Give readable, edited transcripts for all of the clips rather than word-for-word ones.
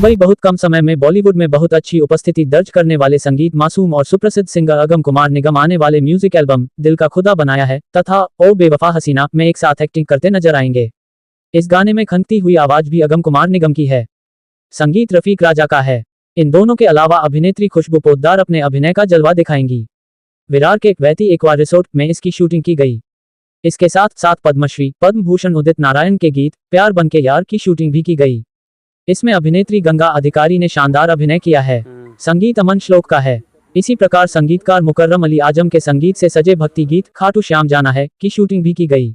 वही बहुत कम समय में बॉलीवुड में बहुत अच्छी उपस्थिति दर्ज करने वाले संगीत मासूम और सुप्रसिद्ध सिंगर अगम कुमार निगम आने वाले म्यूजिक एल्बम दिल का खुदा बनाया है तथा ओ बेवफा हसीना में एक साथ एक्टिंग करते नजर आएंगे। इस गाने में खनकती हुई आवाज भी अगम कुमार निगम की है। संगीत रफीक राजा का है। इन दोनों के अलावा अभिनेत्री खुशबू पोद्दार अपने अभिनय का जलवा दिखाएंगी। विरार के वैती एक्वा रिसोर्ट में इसकी शूटिंग की गई। इसके साथ साथ पद्मश्री पद्म भूषण उदित नारायण के गीत प्यार बन के यार की शूटिंग भी की गई। इसमें अभिनेत्री गंगा अधिकारी ने शानदार अभिनय किया है। संगीत अमन श्लोक का है। इसी प्रकार संगीतकार मुकर्रम अली आजम के संगीत से सजे भक्ति गीत खाटू श्याम जाना है की शूटिंग भी की गई।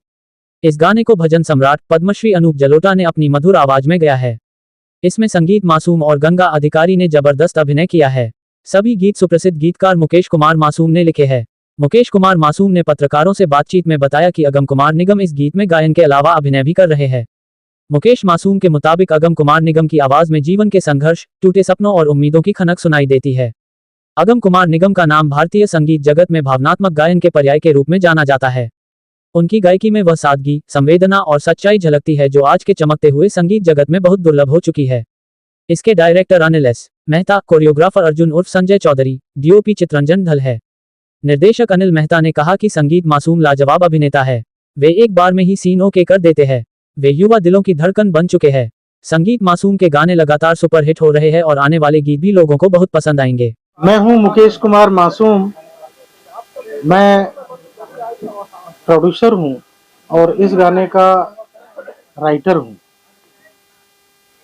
इस गाने को भजन सम्राट पद्मश्री अनूप जलोटा ने अपनी मधुर आवाज में गाया है। इसमें संगीत मासूम और गंगा अधिकारी ने जबरदस्त अभिनय किया है। सभी गीत सुप्रसिद्ध गीतकार मुकेश कुमार मासूम ने लिखे हैं। मुकेश कुमार मासूम ने पत्रकारों से बातचीत में बताया कि अगम कुमार निगम इस गीत में गायन के अलावा अभिनय भी कर रहे हैं। मुकेश मासूम के मुताबिक अगम कुमार निगम की आवाज में जीवन के संघर्ष, टूटे सपनों और उम्मीदों की खनक सुनाई देती है। अगम कुमार निगम का नाम भारतीय संगीत जगत में भावनात्मक गायन के पर्याय के रूप में जाना जाता है। उनकी गायकी में वह सादगी, संवेदना और सच्चाई झलकती है जो आज के चमकते हुए संगीत जगत में बहुत दुर्लभ हो चुकी है। इसके director Anil S Mehta, choreographer Arjun उर्फ संजय चौधरी, डीओपी चित्रंजन धल है। निर्देशक अनिल मेहता ने कहा कि संगीत मासूम लाजवाब अभिनेता है। वे एक बार में ही सीन ओके कर देते हैं। वे युवा दिलों की धड़कन बन चुके हैं। संगीत मासूम के गाने लगातार सुपरहिट हो रहे हैं और आने वाले गीत भी लोगों को बहुत पसंद आएंगे। मैं हूं मुकेश कुमार मासूम। मैं प्रोड्यूसर हूं और इस गाने का राइटर हूं।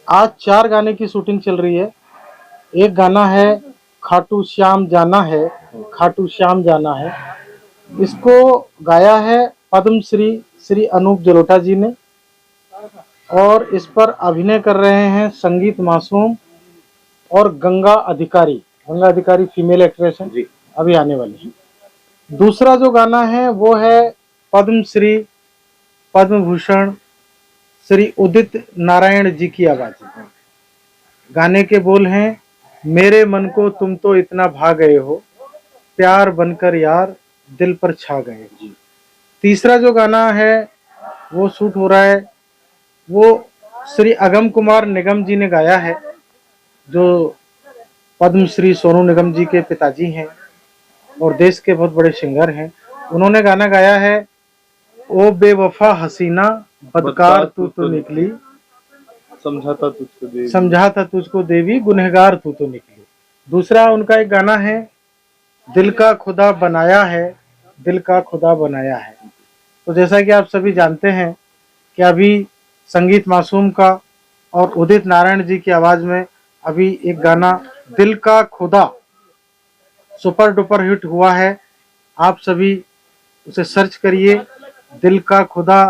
आज 4 गाने की शूटिंग चल रही है। एक गाना है खाटू श्याम जाना है, खाटू श्याम जाना है। इसको गाया है पद्मश्री श्री अनूप जलोटा जी ने और इस पर अभिनय कर रहे हैं संगीत मासूम और गंगा अधिकारी। गंगा अधिकारी फीमेल एक्ट्रेस है जी, अभी आने वाली है। दूसरा जो गाना है वो है पद्मश्री पद्म भूषण श्री उदित नारायण जी की आवाज है। गाने के बोल हैं मेरे मन को तुम तो इतना भा गए हो, प्यार बनकर यार दिल पर छा गए जी। तीसरा जो गाना है वो शूट हो रहा है, वो श्री अगम कुमार निगम जी ने गाया है जो पद्मश्री सोनू निगम जी के पिताजी हैं और देश के बहुत बड़े सिंगर हैं। उन्होंने गाना गाया है ओ बेवफा हसीना बदकार तू तो निकली, समझा था तुझको देवी गुनहगार तू तो निकली। दूसरा उनका एक गाना है दिल का खुदा बनाया है, दिल का खुदा बनाया है। तो जैसा कि आप सभी जानते हैं कि अभी संगीत मासूम का और उदित नारायण जी की आवाज में अभी एक गाना दिल का खुदा सुपर डुपर हिट हुआ है। आप सभी उसे सर्च करिए, दिल का खुदा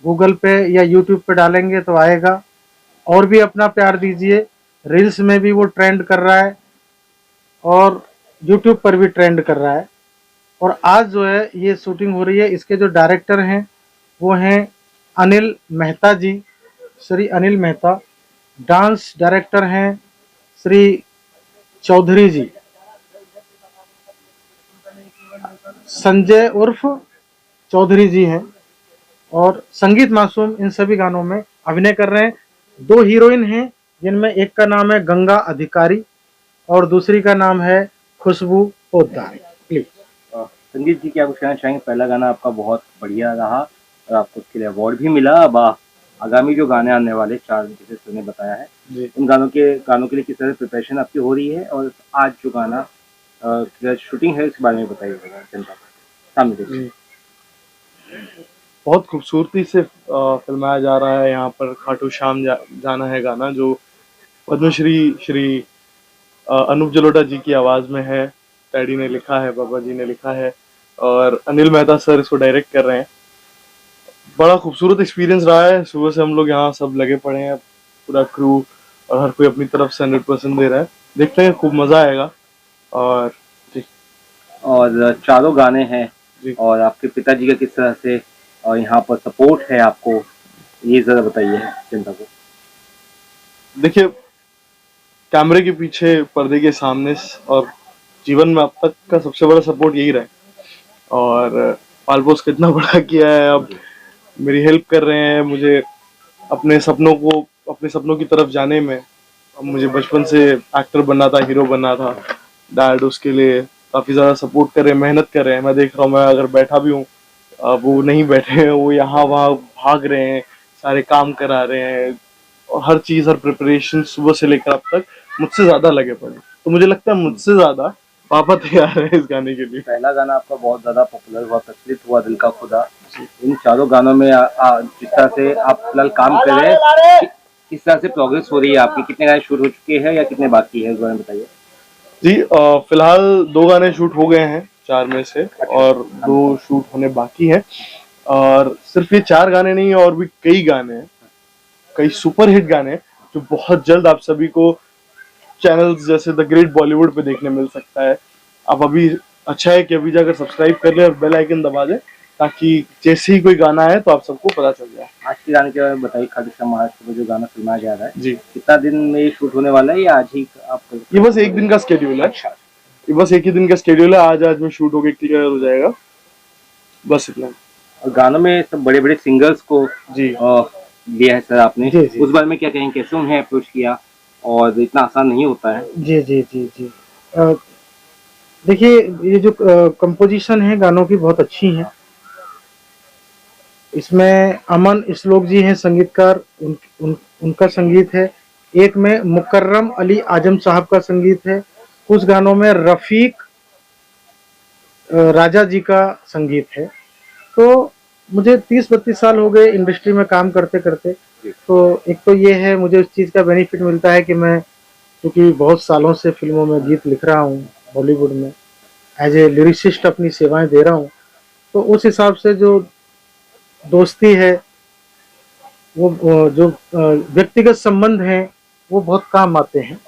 गूगल पे या यूट्यूब पे डालेंगे तो आएगा। और भी अपना प्यार दीजिए। रील्स में भी वो ट्रेंड कर रहा है और यूट्यूब पर भी ट्रेंड कर रहा है। और आज जो है ये शूटिंग हो रही है, इसके जो डायरेक्टर हैं वो हैं अनिल मेहता जी, श्री अनिल मेहता। डांस डायरेक्टर हैं श्री चौधरी जी, संजय उर्फ चौधरी जी हैं। और संगीत मासूम इन सभी गानों में अभिनय कर रहे हैं। 2 हीरोइन हैं जिनमें एक का नाम है गंगा अधिकारी और दूसरी का नाम है खुशबू पोद्दार। प्लीज संगीत जी क्या कुछ कहना चाहेंगे? पहला गाना आपका बहुत बढ़िया रहा और आपको उसके लिए अवार्ड भी मिला। अब आगामी जो गाने आने वाले 4 जैसे तुमने बताया है, उन गानों के लिए किस तरह प्रिपरेशन आपकी हो रही है और आज जो गाना शूटिंग है इसके बारे में बताइएगा जनता को सामने। बहुत खूबसूरती से फिल्माया जा रहा है यहाँ पर खाटू श्याम जाना है गाना, जो पद्मश्री श्री अनूप जलोटा जी की आवाज़ में है। डैडी ने लिखा है, बाबा जी ने लिखा है और अनिल मेहता सर इसको डायरेक्ट कर रहे हैं। बड़ा खूबसूरत एक्सपीरियंस रहा है। सुबह से हम लोग यहाँ सब लगे पड़े हैं, पूरा क्रू, और हर कोई अपनी तरफ से 100% दे रहा है। देखते हैं, खूब मज़ा आएगा। और जी, और 4 गाने हैं और आपके पिताजी का किस तरह से और यहाँ पर सपोर्ट है आपको, ये जरा बताइए जनता को। देखिए, कैमरे के पीछे, पर्दे के सामने और जीवन में अब तक का सबसे बड़ा सपोर्ट यही रहा है। और पालपोस कितना बड़ा किया है, अब मेरी हेल्प कर रहे हैं मुझे अपने सपनों की तरफ जाने में। मुझे बचपन से एक्टर बनना था, हीरो बनना था। डैड उसके लिए काफ़ी ज़्यादा सपोर्ट कर रहे हैं, मेहनत कर रहे हैं। मैं देख रहा हूँ, मैं अगर बैठा भी हूँ, वो नहीं बैठे हैं, वो यहाँ वहाँ भाग रहे हैं, सारे काम करा रहे हैं, और हर चीज़, हर प्रिपरेशन सुबह से लेकर अब तक मुझसे ज़्यादा लगे पड़े। तो मुझे लगता है मुझसे ज़्यादा पापा तैयार है इस गाने के लिए। पहला गाना आपका बहुत ज्यादा पॉपुलर हुआ, प्रचलित हुआ, दिल का खुदा। इन चारों गानों में जिस तरह से आप फिलहाल काम कर रहे हैं, किस तरह से प्रोग्रेस हो रही है आपकी? कितने गाने शूट हो चुके हैं या कितने बाकी है, इस बारे में बताइए। जी, फिलहाल 2 गाने शूट हो गए हैं 4 में से, और 2 शूट होने बाकी हैं। और सिर्फ ये 4 गाने नहीं, और भी कई गाने हैं, कई सुपरहिट गाने हैं, जो बहुत जल्द आप सभी को चैनल्स जैसे द ग्रेट बॉलीवुड पे देखने मिल सकता है। आप अभी, अच्छा है कि अभी जाकर सब्सक्राइब कर लें और बेल आइकन दबा दें, ताकि जैसे ही कोई गाना आए तो आप सबको पता चल जाए। आज के गाने के बारे में बताइए। खाटू श्याम महाराज में जो गाना फिल्माया जा रहा है, जी, कितना दिन में ये शूट होने वाला है या आज ही आप? ये बस एक दिन का स्केड्यूल है। अच्छा। ये बस एक ही दिन का स्केड्यूल है। आज में शूट होके क्लियर हो जाएगा, बस इतना। और गानों में सब बड़े बड़े सिंगर्स को जी, लिया है सर आपने। जी, जी। उस बारे में क्या कहेंगे, कैसे उन्हें अप्रोच किया? और इतना आसान नहीं होता है। जी जी जी जी। अ, देखिए, ये जो कंपोजिशन है गानों की बहुत अच्छी है। इसमें अमन इस्लोक जी हैं संगीतकार, उनका संगीत है। एक में मुकर्रम अली आजम साहब का संगीत है। कुछ गानों में रफ़ीक राजा जी का संगीत है। तो मुझे 30-32 साल हो गए इंडस्ट्री में काम करते करते। तो एक तो ये है, मुझे उस चीज़ का बेनिफिट मिलता है कि मैं, क्योंकि बहुत सालों से फिल्मों में गीत लिख रहा हूँ, बॉलीवुड में एज ए लिरिसिस्ट अपनी सेवाएं दे रहा हूँ। तो उस हिसाब से जो दोस्ती है, वो जो व्यक्तिगत संबंध हैं, वो बहुत काम आते हैं।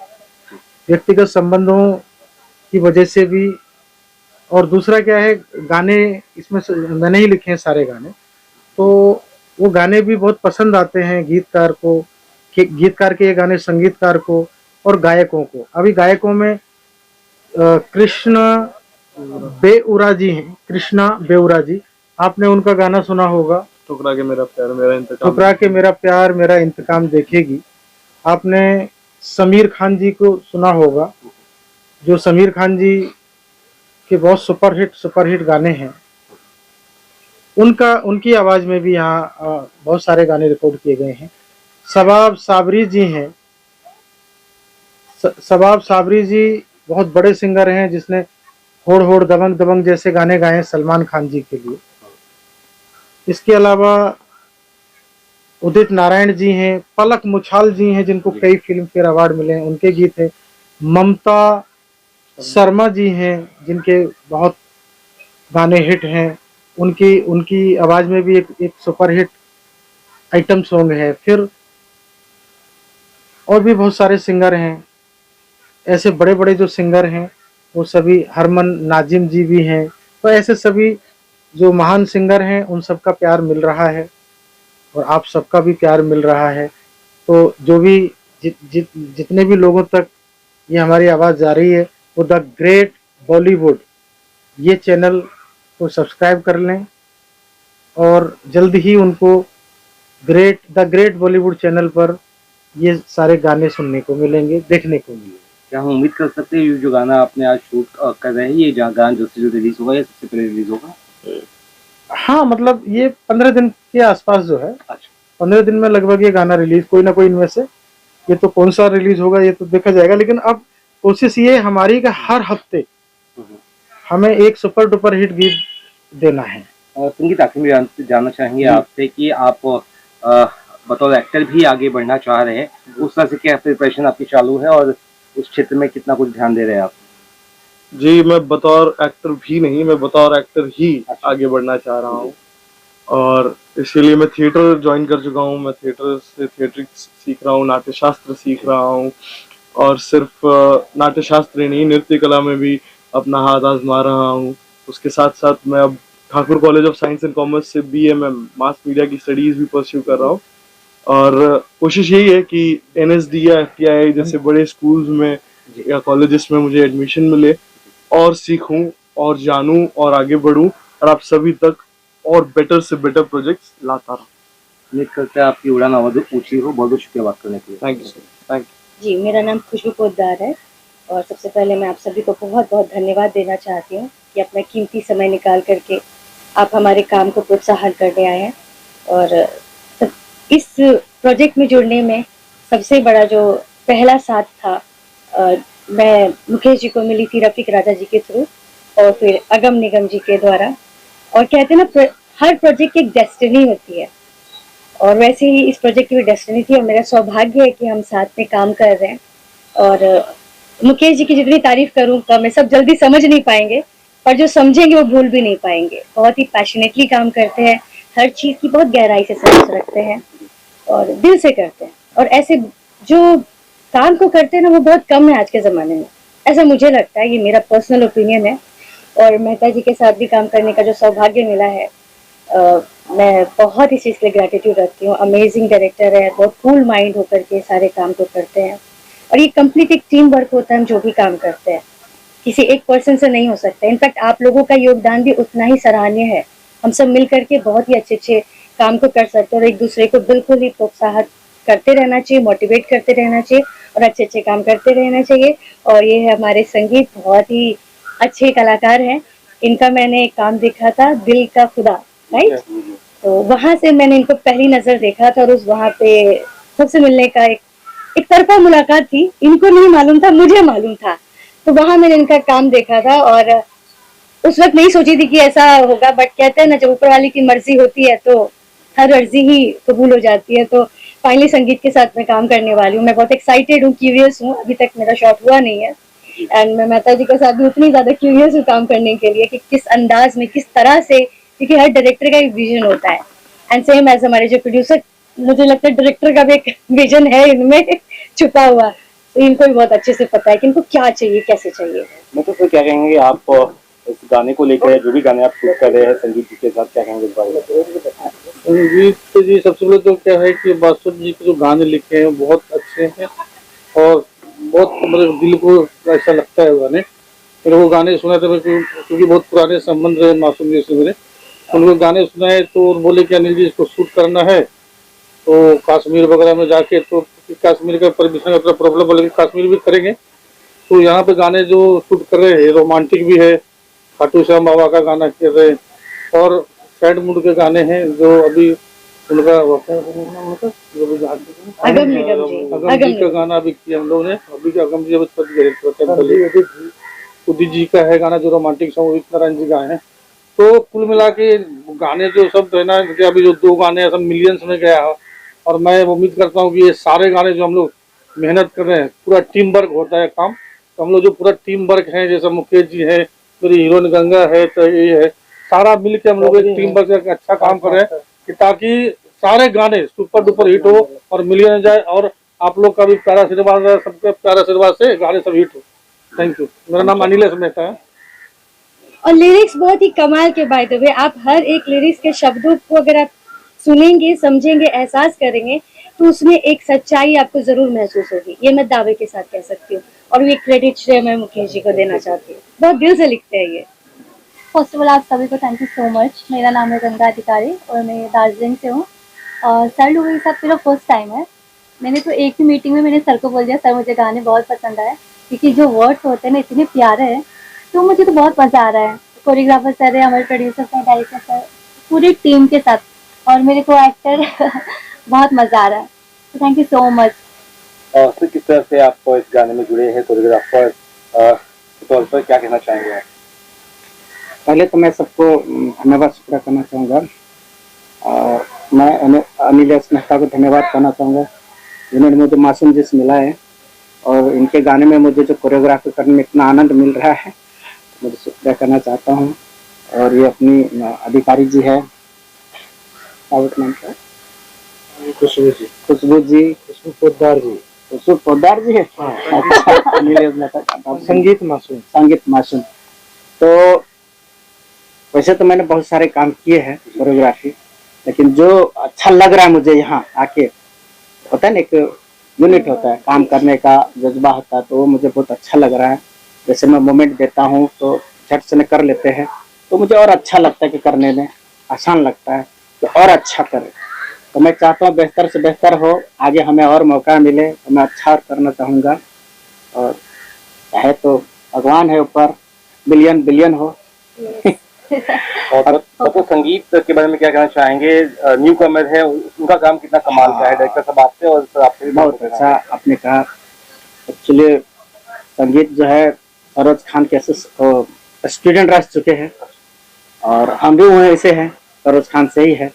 व्यक्तिगत संबंधों की वजह से भी, और दूसरा क्या है, गाने इसमें मैंने ही लिखे हैं सारे गाने, तो वो गाने भी बहुत पसंद आते हैं गीतकार को, गीतकार के ये गाने संगीतकार को और गायकों को। अभी गायकों में कृष्णा बेउरा जी हैं, कृष्णा बेउरा जी, आपने उनका गाना सुना होगा, ठुकरा के मेरा प्यार मेरा इंतकाम। ठुकरा के मेरा प्यार मेरा इंतकाम देखेगी। आपने समीर खान जी को सुना होगा, जो समीर खान जी के बहुत सुपरहिट गाने हैं। उनकी आवाज में भी यहाँ बहुत सारे गाने रिकॉर्ड किए गए हैं। शबाब साबरी जी हैं। शबाब साबरी जी बहुत बड़े सिंगर हैं, जिसने होड़ होड़ दबंग दबंग जैसे गाने गाए हैं सलमान खान जी के लिए। इसके अलावा उदित नारायण जी हैं, पलक मुछाल जी हैं, जिनको कई फिल्म फेयर अवार्ड मिले हैं, उनके गीत हैं। ममता शर्मा जी हैं, जिनके बहुत गाने हिट हैं। उनकी उनकी आवाज में भी एक सुपरहिट आइटम सॉन्ग है। फिर और भी बहुत सारे सिंगर हैं, ऐसे बड़े बड़े जो सिंगर हैं वो सभी, हरमन नाजिम जी भी हैं। तो ऐसे सभी जो महान सिंगर हैं, उन सबका प्यार मिल रहा है और आप सबका भी प्यार मिल रहा है। तो जो भी जितने भी लोगों तक ये हमारी आवाज़ जा रही है, वो द ग्रेट बॉलीवुड ये चैनल को सब्सक्राइब कर लें, और जल्द ही उनको द ग्रेट बॉलीवुड चैनल पर ये सारे गाने सुनने को मिलेंगे, देखने को मिलेंगे। क्या हम उम्मीद कर सकते हैं ये जो गाना आपने आज शूट कर रहे हैं, ये गाना जो रिलीज होगा, ये सबसे पहले रिलीज होगा? हाँ, मतलब ये 15 दिन के आसपास जो है, अच्छा। 15 दिन में लगभग ये गाना रिलीज, कोई ना कोई इनमें से, ये तो कौन सा रिलीज होगा ये तो देखा जाएगा। लेकिन अब कोशिश ये हमारी कि हर हफ्ते हमें एक सुपर डुपर हिट गीत देना है। और संगीत, आखिर में जानना चाहेंगे आपसे कि आप बतौर एक्टर भी आगे बढ़ना चाह रहे हैं, उस तरह से क्या प्रिपरेशन आपकी चालू है और उस क्षेत्र में कितना कुछ ध्यान दे रहे हैं आप? जी, मैं बतौर एक्टर भी नहीं, मैं बतौर एक्टर ही आगे बढ़ना चाह रहा हूँ, और इसके लिए मैं थिएटर ज्वाइन कर चुका हूँ। मैं थिएटर से थिएट्रिक्स सीख रहा हूँ, नाट्य शास्त्र सीख रहा हूँ, और सिर्फ नाट्य शास्त्र ही नहीं, नृत्य कला में भी अपना हाथ आजमा रहा हूँ। उसके साथ साथ मैं अब Thakur college of science and commerce से BMM मास मीडिया की स्टडीज भी परस्यू कर रहा हूँ, और कोशिश यही है कि NSD या FTI जैसे बड़े स्कूल्स में या कॉलेजेस में मुझे एडमिशन मिले, और सीखूं और जानूं और आगे बढ़ूं, और आप सभी तक और बेटर से बेटर प्रोजेक्ट्स लाता रहूं। उम्मीद करते हैं आपकी उड़ान आवाज़ ऊंची हो। बहुत बहुत शुक्रिया बात करने के लिए। Thank you sir, thank you. जी, मेरा नाम खुशबू पोद्दार है और सबसे पहले मैं आप सभी को बहुत बहुत धन्यवाद देना चाहती हूँ कि अपना कीमती समय निकाल करके आप हमारे काम को प्रोत्साहन करने आए हैं। और इस प्रोजेक्ट में जुड़ने में सबसे बड़ा जो पहला साथ था, मैं मुकेश जी को मिली थी रफीक राजा जी के थ्रू और फिर अगम निगम जी के द्वारा। और कहते हैं ना, हर प्रोजेक्ट की एक डेस्टिनी होती है और वैसे ही इस प्रोजेक्ट की भी डेस्टिनी थी और मेरा सौभाग्य है कि हम साथ में काम कर रहे हैं। और मुकेश जी की जितनी तारीफ करूं कम है, सब जल्दी समझ नहीं पाएंगे, पर जो समझेंगे वो भूल भी नहीं पाएंगे। बहुत ही पैशनेटली काम करते हैं, हर चीज की बहुत गहराई से समझ रखते हैं और दिल से करते हैं। और ऐसे जो काम को करते हैं ना, वो बहुत कम है आज के जमाने में, ऐसा मुझे लगता है। ये मेरा पर्सनल ओपिनियन है। और मेहता जी के साथ भी काम करने का जो सौभाग्य मिला है, मैं बहुत इस चीज़ के लिए ग्रेटिट्यूड रखती हूँ। अमेजिंग डायरेक्टर है, बहुत कूल माइंड होकर के सारे काम को करते हैं और ये कंप्लीट एक टीम वर्क होता है। हम जो भी काम करते हैं किसी एक पर्सन से नहीं हो सकता। इनफैक्ट आप लोगों का योगदान भी उतना ही सराहनीय है। हम सब मिल करके बहुत ही अच्छे अच्छे काम को कर सकते हैं और एक दूसरे को बिल्कुल ही प्रोत्साहित करते रहना चाहिए, मोटिवेट करते रहना चाहिए और अच्छे अच्छे काम करते रहना चाहिए। और ये है हमारे संगीत, बहुत ही अच्छे कलाकार हैं। इनका मैंने एक काम देखा था, दिल का खुदा, राइट? तो वहां से मैंने इनको पहली नजर देखा था और उस वहां पे सबसे मिलने का एक तरफा मुलाकात थी। इनको नहीं मालूम था, मुझे मालूम था। तो वहां मैंने इनका काम देखा था और उस वक्त नहीं सोची थी कि ऐसा होगा, बट कहते हैं ना, जब ऊपर वाली की मर्जी होती है तो हर अर्जी ही कबूल हो जाती है। तो फाइनली संगीत के साथ मैं काम करने वाली हूँ। मैं बहुत एक्साइटेड हूँ, क्यूरियस हूँ। अभी तक मेरा शॉट हुआ नहीं है एंड मैं मेहता जी के साथ भी उतनी ज्यादा क्यूरियस हूँ काम करने के लिए कि किस अंदाज में, किस तरह से, क्योंकि हर डायरेक्टर का एक विजन होता है एंड सेम एज हमारे जो प्रोड्यूसर, मुझे लगता है डायरेक्टर का भी एक विजन है इनमें छुपा हुआ। तो इनको भी बहुत अच्छे से पता है कि इनको क्या चाहिए, कैसे चाहिए। मैं तो फिर क्या कहेंगे आप इस गाने को लेकर, जो भी गाने आप शूट कर रहे हैं संगीत जी के साथ, क्या कहेंगे इस बारे में? संगीत जी सबसे पहले तो क्या है कि बासुर जी के जो गाने लिखे हैं बहुत अच्छे हैं और बहुत मतलब दिल को ऐसा लगता है वो गाने। फिर वो गाने सुना था क्योंकि बहुत पुराने संबंध रहे मासूम जी से मेरे। उनको गाने सुनाए तो बोले कि अनिल जी इसको शूट करना है तो कश्मीर वगैरह में जाके, तो कश्मीर का परमिशन का प्रॉब्लम बोले कश्मीर भी करेंगे। तो यहाँ पे गाने जो शूट कर रहे हैं रोमांटिक भी है, खाटू श्याम बाबा का गाना कर रहे हैं और सैड मूड के गाने हैं जो अभी उनका अगम निगम जी का गाना अभी किया हम लोगों ने। अभी अगम जी उदित जी का है गाना जो रोमांटिक सॉन्ग उदित नारायण जी गाए हैं। तो कुल मिला के गाने जो सब है ना, अभी जो 2 गाने सब मिलियंस में गया है और मैं उम्मीद करता हूँ कि ये सारे गाने जो हम लोग मेहनत कर रहे हैं, पूरा टीम वर्क होता है काम। तो हम लोग जो पूरा टीम वर्क है, जैसे मुकेश जी है, मेरी हीरोइन गंगा है, तो ये है, सारा मिल के हम लोग एक टीम वर्क करके अच्छा काम कर रहे हैं कि ताकि सारे गाने सुपर डुपर हिट हो और मिलियन जाए और आप लोग का भी प्यारा आशीर्वाद है, सबके प्यारा आशीर्वाद से गाने सब हिट हो। Thank you. मेरा नाम अनिलेश मेहता है। और लिरिक्स बहुत ही कमाल के, बाय द वे। आप हर एक लिरिक्स के शब्दों को अगर आप सुनेंगे, समझेंगे, एहसास करेंगे तो उसमें एक सच्चाई आपको जरूर महसूस होगी। ये मैं दावे के साथ कह सकती हूँ और ये क्रेडिट श्रेय मैं मुकेश जी को देना चाहती हूँ। बहुत दिल से लिखते हैं ये। फर्स्ट ऑफ ऑल आप सभी को थैंक यू सो मच। मेरा नाम है गंगा अधिकारी और मैं दार्जिलिंग से हूँ। सर लोगों के साथ मेरा फर्स्ट टाइम है। मैंने तो एक ही मीटिंग में मैंने सर को बोल दिया, सर मुझे गाने बहुत पसंद आए, क्योंकि जो वर्ड्स होते हैं ना इतने प्यारे हैं, तो मुझे तो बहुत मज़ा आ रहा है। कोरियोग्राफर सर है, हमारे प्रोड्यूसर सर, डायरेक्टर सर, पूरी टीम के साथ और मेरे को एक्टर बहुत मज़ा आ रहा है। तो थैंक यू सो मच। तो किस तरह से आप इस गाने में जुड़े हैं कोरियोग्राफर के तौर पर, क्या कहना चाहेंगे आप? पहले तो मैं सबको धन्यवाद शुक्रिया करना चाहूँगा और मैं अनिलेश मेहता को धन्यवाद करना चाहूँगा जिन्होंने मुझे मासूम जी से मिला है और इनके गाने में मुझे जो कोरियोग्राफी करने में इतना आनंद मिल रहा है, मुझे शुक्रिया करना चाहता हूँ। और ये अपनी अधिकारी जी है, नाम क्या है? खुशबू जी, खुशबू पोद्दार जी है। अनिलेश मेहता, संगीत मासूम। तो वैसे तो मैंने बहुत सारे काम किए हैं कोरियोग्राफी, लेकिन जो अच्छा लग रहा है मुझे यहाँ आके, होता है ना एक यूनिट होता है, काम करने का जज्बा होता है, तो वो मुझे बहुत अच्छा लग रहा है। जैसे मैं मोमेंट देता हूँ तो झट से कर लेते हैं, तो मुझे और अच्छा लगता है कि करने में आसान लगता है कि और अच्छा करें। तो मैं चाहता हूँ बेहतर से बेहतर हो, आगे हमें और मौका मिले तो मैं अच्छा करना चाहूँगा। और चाहे तो भगवान है ऊपर, बिलियन बिलियन हो। और तो संगीत के बारे में क्या कहना चाहेंगे? न्यू कमर है, उनका काम कितना कमाल का है, डायरेक्टर साहब आपसे और सर आपसे भी बहुत अच्छा आपने कहा। एक्चुअली संगीत जो है सरोज खान के स्टूडेंट रह चुके हैं और हम भी वहीं से हैं, सरोज खान से ही है।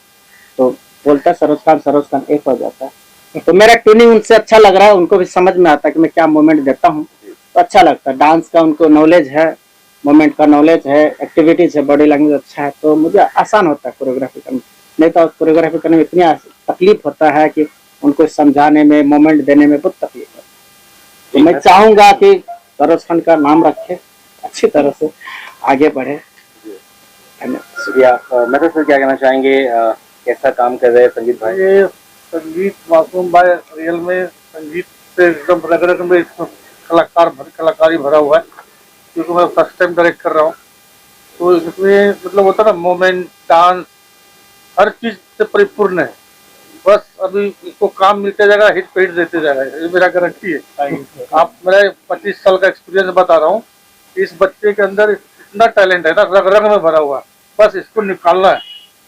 तो बोलता है सरोज खान एक हो जाता है। तो मेरा ट्यूनिंग उनसे अच्छा लग रहा है, उनको भी समझ में आता है कि मैं क्या मोमेंट देता हूँ, तो अच्छा लगता है। डांस का उनको नॉलेज है, मोमेंट का नॉलेज है, एक्टिविटीज है, बॉडी लैंग्वेज अच्छा है, तो मुझे आसान होता है कोरियोग्राफी करने। नहीं तो कोरियोग्राफी करने में इतनी तकलीफ होता है कि उनको समझाने में, मोमेंट देने में बहुत तकलीफ है। तो मैं चाहूंगा कि सरोज खान का नाम रखे, अच्छी तरह से आगे बढ़े। मैं तो सर क्या कहना चाहेंगे, कैसा काम कर रहे हैं संगीत भाई? ये संगीत मासूम भाई रियल में संगीत से एकदम रग रग में कलाकारी भरा हुआ है, क्योंकि मैं फर्स्ट टाइम डायरेक्ट कर रहा हूँ। तो इसमें मतलब होता है ना, मोमेंट, डांस, हर चीज से परिपूर्ण है। बस अभी इसको काम मिलते जाएगा, हिट पे हिट देते जाएगा, ये मेरा गारंटी है। आप मेरा 25 साल का एक्सपीरियंस बता रहा हूँ। इस बच्चे के अंदर इतना टैलेंट है ना, रग रग में भरा हुआ, बस इसको निकालना है।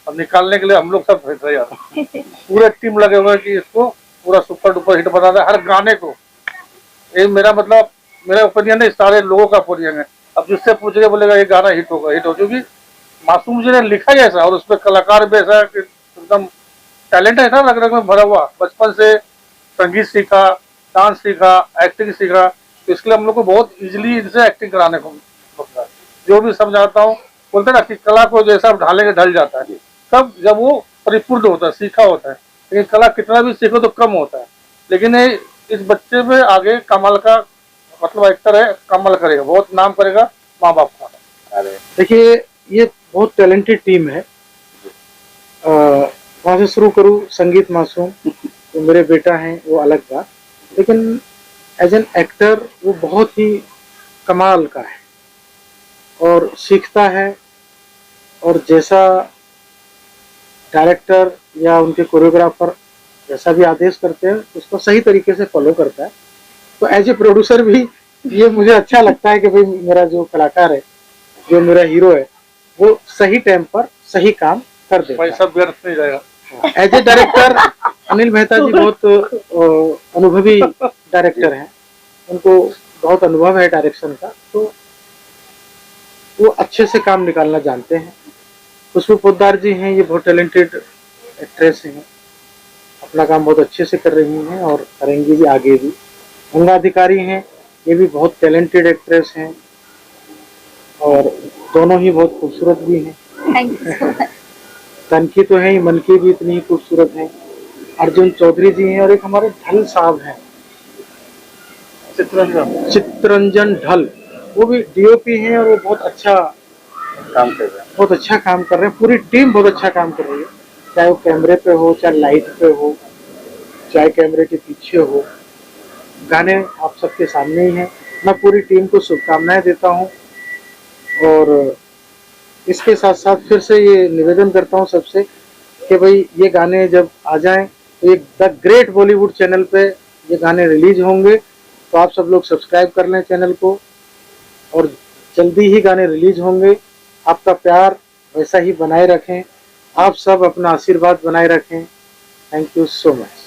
अब निकालने के लिए हम लोग सब तैयार हैं, पूरे टीम लगे हुए हैं कि इसको पूरा सुपर डुपर हिट बना दे हर गाने को। ये मेरा मतलब, मेरा ओपिनियन है, सारे लोगों का ओपिनियन है। अब जिससे पूछेगा बोलेगा ये गाना हिट होगा, हिट हो, क्योंकि मासूम जी ने लिखा ही ऐसा और उसमें कलाकार भी ऐसा कि एकदम टैलेंट है ना, रग रग में भरा हुआ। बचपन से संगीत सीखा, डांस सीखा, एक्टिंग सीखा, तो इसलिए हम लोग को बहुत इजीली इनसे एक्टिंग कराने को मिलता है। जो भी समझाता हूँ, बोलते ना कि कला को जैसा ढालेंगे ढल जाता है, तब जब वो परिपूर्ण होता है, सीखा होता है। लेकिन कला कितना भी सीखो तो कम होता है। लेकिन इस बच्चे में आगे कमाल का मतलब एक्टर है, कमाल करेगा, बहुत नाम करेगा माँ बाप का। देखिए ये बहुत टैलेंटेड टीम है। वहाँ से शुरू करूँ, संगीत मासूम जो मेरे बेटा हैं वो अलग था, लेकिन एज एन एक्टर वो बहुत ही कमाल का है और सीखता है, और जैसा डायरेक्टर या उनके कोरियोग्राफर जैसा भी आदेश करते हैं उसको सही तरीके से फॉलो करता है। तो एज ए प्रोड्यूसर भी ये मुझे अच्छा लगता है कि भाई मेरा जो कलाकार है, जो मेरा हीरो है, वो सही टाइम पर सही काम कर देता है, सब व्यर्थ नहीं जाएगा। As a director Anil Mehta ji बहुत अनुभवी डायरेक्टर हैं, उनको बहुत अनुभव है डायरेक्शन का, तो वो अच्छे से काम निकालना जानते हैं। खुशबू पोद्दार जी हैं, ये बहुत टैलेंटेड एक्ट्रेस हैं, अपना काम बहुत अच्छे से कर रही हैं और करेंगी भी आगे भी। गंगा अधिकारी हैं, ये भी बहुत टैलेंटेड एक्ट्रेस हैं और दोनों ही बहुत खूबसूरत भी हैं। Thank you so much. तन की तो है ही, मन की भी इतनी ही खूबसूरत हैं। अर्जुन चौधरी जी हैं और एक हमारे ढल साहब हैं, चित्रंजन ढल, वो भी डीओपी हैं और वो बहुत अच्छा काम कर रहे हैं, बहुत अच्छा काम कर रहे हैं। पूरी टीम बहुत अच्छा काम कर रही है, चाहे वो कैमरे पे हो, चाहे लाइट पे हो, चाहे कैमरे के पीछे हो। गाने आप सबके सामने ही हैं। मैं पूरी टीम को शुभकामनाएं देता हूं और इसके साथ साथ फिर से ये निवेदन करता हूं सबसे कि भाई ये गाने जब आ जाएं तो एक द ग्रेट बॉलीवुड चैनल पे ये गाने रिलीज होंगे, तो आप सब लोग सब्सक्राइब कर लें चैनल को और जल्दी ही गाने रिलीज होंगे। आपका प्यार वैसा ही बनाए रखें, आप सब अपना आशीर्वाद बनाए रखें। Thank you so much.